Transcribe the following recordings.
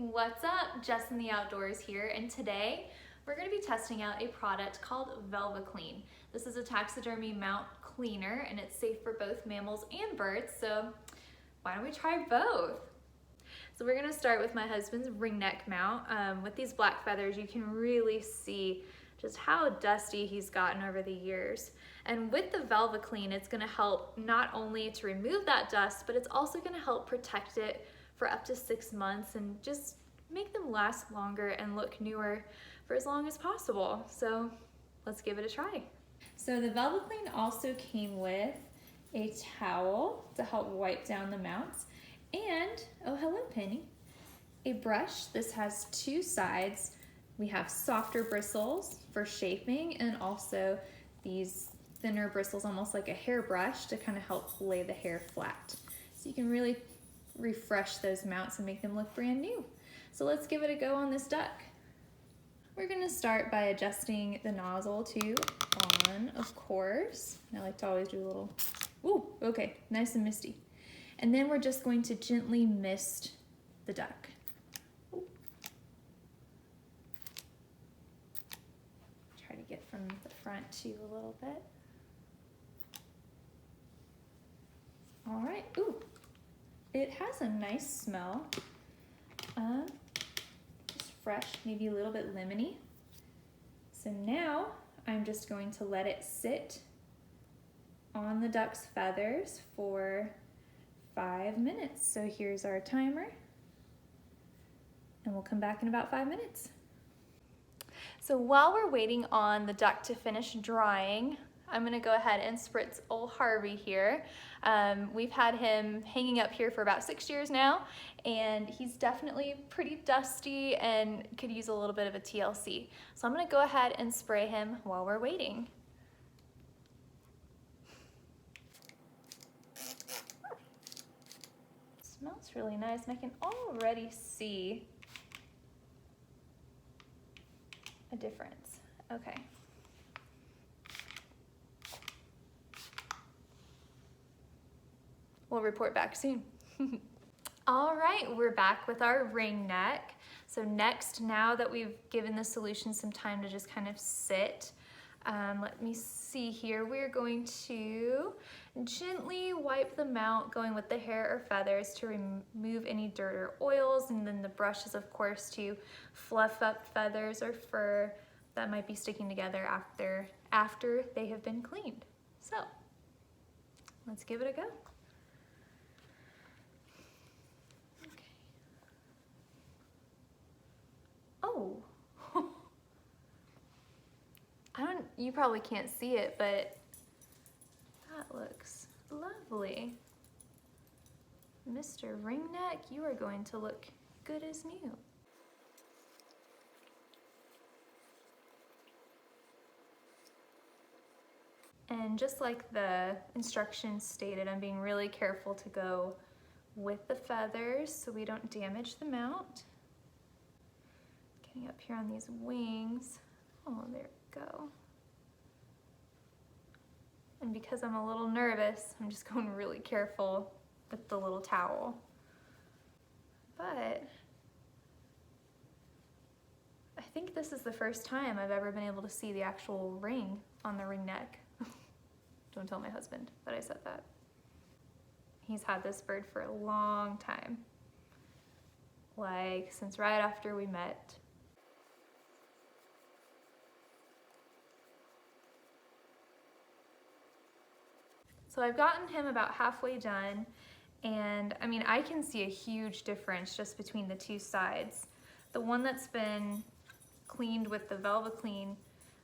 What's up? Jess in the Outdoors here, and today we're going to be testing out a product called VelvaKlean. This is a taxidermy mount cleaner and it's safe for both mammals and birds, so why don't we try both? So we're going to start with my husband's ringneck mount. With these black feathers you can really see just how dusty he's gotten over the years. And with the VelvaKlean, it's going to help not only to remove that dust, but it's also going to help protect it for up to 6 months and just make them last longer and look newer for as long as possible. So let's give it a try. So the VelvaKlean also came with a towel to help wipe down the mounts and, oh hello Penny, a brush. This has 2 sides. We have softer bristles for shaping and also these thinner bristles, almost like a hairbrush, to kind of help lay the hair flat. So you can really refresh those mounts and make them look brand new. So let's give it a go on this duck. We're going to start by adjusting the nozzle to on, of course. I like to always do a little, ooh, okay, nice and misty. And then we're just going to gently mist the duck. Ooh. Try to get from the front to a little bit. All right, ooh. It has a nice smell, just fresh, maybe a little bit lemony. So now I'm just going to let it sit on the duck's feathers for 5 minutes. So here's our timer, and we'll come back in about 5 minutes. So while we're waiting on the duck to finish drying, I'm gonna go ahead and spritz old Harvey here. We've had him hanging up here for about 6 years now, and he's definitely pretty dusty and could use a little bit of a TLC. So I'm gonna go ahead and spray him while we're waiting. Smells really nice, and I can already see a difference. Okay. We'll report back soon. All right, we're back with our ring neck. So next, now that we've given the solution some time to just kind of sit, let me see here. We're going to gently wipe the mount, going with the hair or feathers to remove any dirt or oils, and then the brush is of course to fluff up feathers or fur that might be sticking together after they have been cleaned. So let's give it a go. Oh, you probably can't see it, but that looks lovely. Mr. Ringneck, you are going to look good as new. And just like the instructions stated, I'm being really careful to go with the feathers so we don't damage the mount. Getting up here on these wings. Oh, there we go. And because I'm a little nervous, I'm just going really careful with the little towel. But I think this is the first time I've ever been able to see the actual ring on the ring neck. Don't tell my husband that I said that. He's had this bird for a long time. Like since right after we met. So I've gotten him about halfway done, and I mean, I can see a huge difference just between the 2 sides. The one that's been cleaned with the VelvaKlean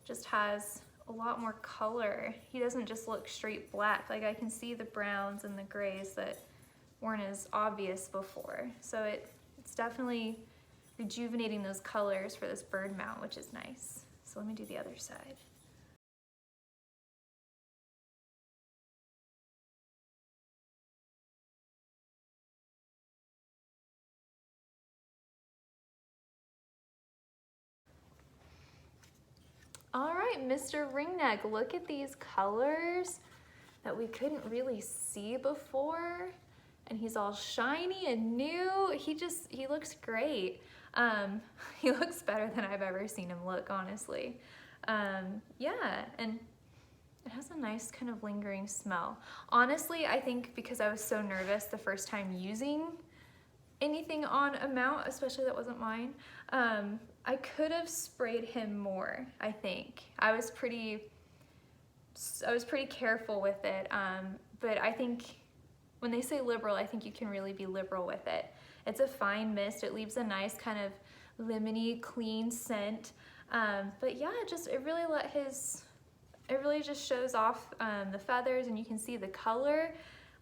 just has a lot more color. He doesn't just look straight black. Like I can see the browns and the grays that weren't as obvious before. So it's definitely rejuvenating those colors for this bird mount, which is nice. So let me do the other side. All right, Mr. Ringneck, look at these colors that we couldn't really see before. and he's all shiny and new. He looks great. He looks better than I've ever seen him look, honestly. Yeah, and it has a nice kind of lingering smell. Honestly, I think because I was so nervous the first time using anything on a mount, especially that wasn't mine, I could have sprayed him more, I think. I was pretty careful with it, but I think when they say liberal, I think you can really be liberal with it. It's a fine mist. It leaves a nice kind of lemony, clean scent. But yeah, it really just shows off the feathers, and you can see the color.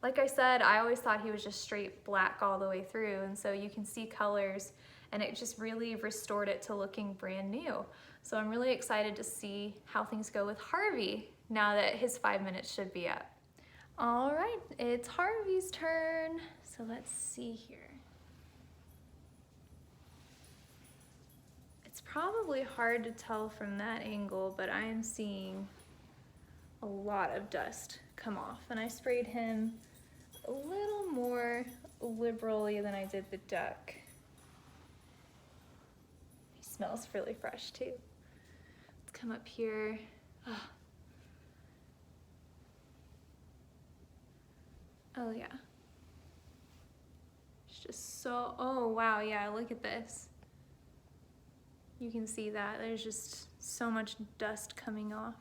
Like I said, I always thought he was just straight black all the way through, and so you can see colors, and it just really restored it to looking brand new. So I'm really excited to see how things go with Harvey now that his 5 minutes should be up. All right, it's Harvey's turn. So let's see here. It's probably hard to tell from that angle, but I am seeing a lot of dust come off, and I sprayed him a little more liberally than I did the duck. He smells really fresh too. Let's come up here. Oh yeah. It's just so, oh wow, yeah, look at this. You can see that there's just so much dust coming off.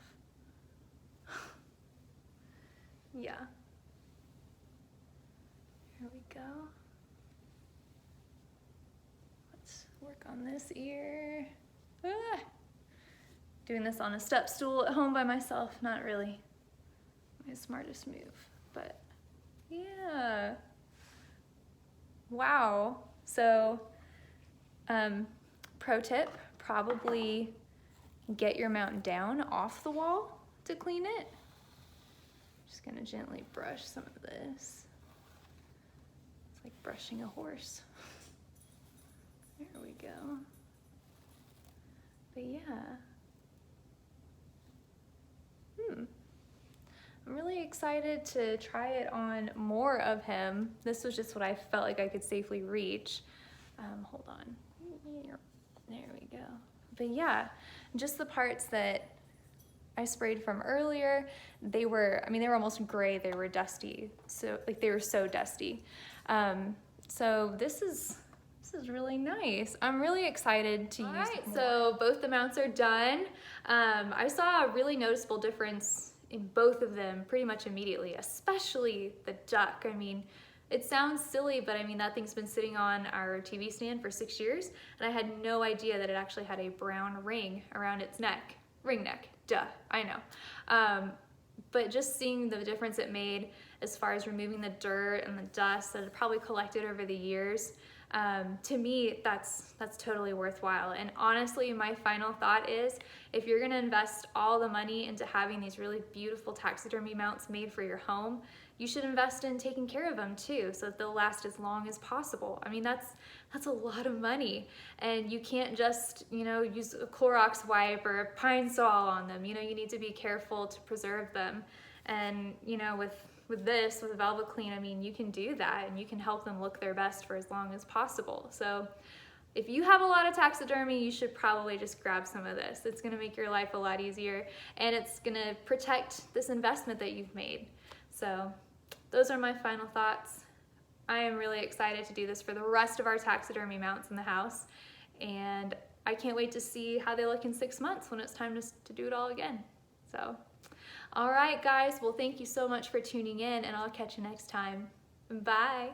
Yeah. Here we go. Let's work on this ear. Ah! Doing this on a step stool at home by myself, not really my smartest move, but yeah. Wow. So, pro tip, probably get your mount down off the wall to clean it. Just gonna gently brush some of this. It's like brushing a horse. There we go. But yeah. I'm really excited to try it on more of him. This was just what I felt like I could safely reach. Hold on. There we go. But yeah, just the parts that I sprayed from earlier, they were almost gray, they were dusty. So like they were so dusty. So this is really nice. I'm really excited to use it more. All right, so both the mounts are done. I saw a really noticeable difference in both of them pretty much immediately, especially the duck. I mean, it sounds silly, but I mean, that thing's been sitting on our TV stand for 6 years, and I had no idea that it actually had a brown ring around its neck. Ring neck, duh, I know. But just seeing the difference it made as far as removing the dirt and the dust that had probably collected over the years, to me, that's totally worthwhile. And honestly, my final thought is, if you're gonna invest all the money into having these really beautiful taxidermy mounts made for your home, you should invest in taking care of them too, so that they'll last as long as possible. I mean, that's a lot of money, and you can't just, use a Clorox wipe or a Pine Sol on them. You need to be careful to preserve them. And, with VelvaKlean, I mean, you can do that, and you can help them look their best for as long as possible. So if you have a lot of taxidermy, you should probably just grab some of this. It's gonna make your life a lot easier, and it's gonna protect this investment that you've made. So those are my final thoughts. I am really excited to do this for the rest of our taxidermy mounts in the house, and I can't wait to see how they look in 6 months when it's time to do it all again. So, all right, guys. Well, thank you so much for tuning in, and I'll catch you next time. Bye.